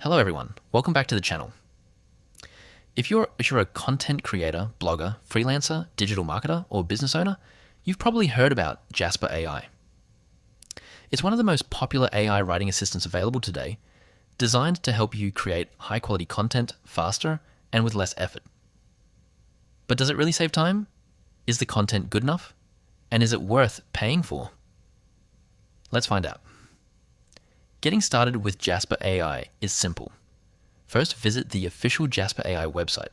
Hello everyone, welcome back to the channel. If you're a content creator, blogger, freelancer, digital marketer, or business owner, you've probably heard about Jasper AI. It's one of the most popular AI writing assistants available today, designed to help you create high quality content faster and with less effort. But does it really save time? Is the content good enough? And is it worth paying for? Let's find out. Getting started with Jasper AI is simple. First, visit the official Jasper AI website.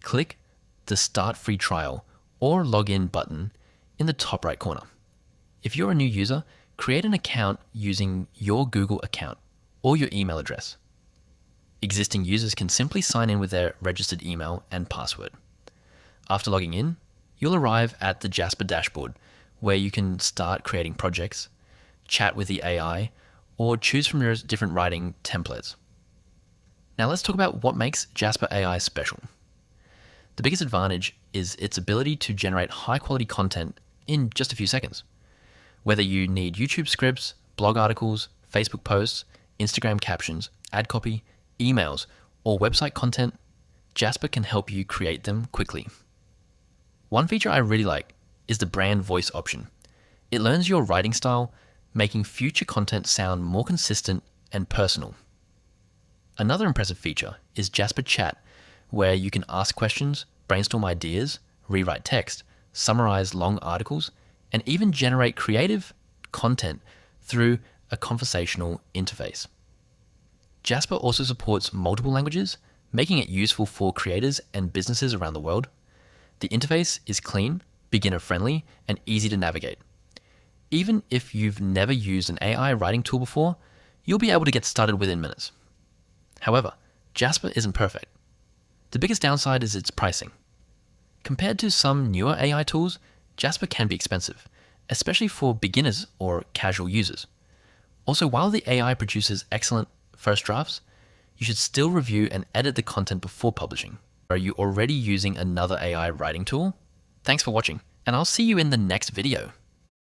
Click the Start Free Trial or Login button in the top right corner. If you're a new user, create an account using your Google account or your email address. Existing users can simply sign in with their registered email and password. After logging in, you'll arrive at the Jasper dashboard, where you can start creating projects, chat with the AI, or choose from your different writing templates. Now let's talk about what makes Jasper AI special. The biggest advantage is its ability to generate high quality content in just a few seconds. Whether you need YouTube scripts, blog articles, Facebook posts, Instagram captions, ad copy, emails, or website content, Jasper can help you create them quickly. One feature I really like is the brand voice option. It learns your writing style, making future content sound more consistent and personal. Another impressive feature is Jasper Chat, where you can ask questions, brainstorm ideas, rewrite text, summarize long articles, and even generate creative content through a conversational interface. Jasper also supports multiple languages, making it useful for creators and businesses around the world. The interface is clean, beginner-friendly, and easy to navigate. Even if you've never used an AI writing tool before, you'll be able to get started within minutes. However, Jasper isn't perfect. The biggest downside is its pricing. Compared to some newer AI tools, Jasper can be expensive, especially for beginners or casual users. Also, while the AI produces excellent first drafts, you should still review and edit the content before publishing. Are you already using another AI writing tool? Thanks for watching, and I'll see you in the next video.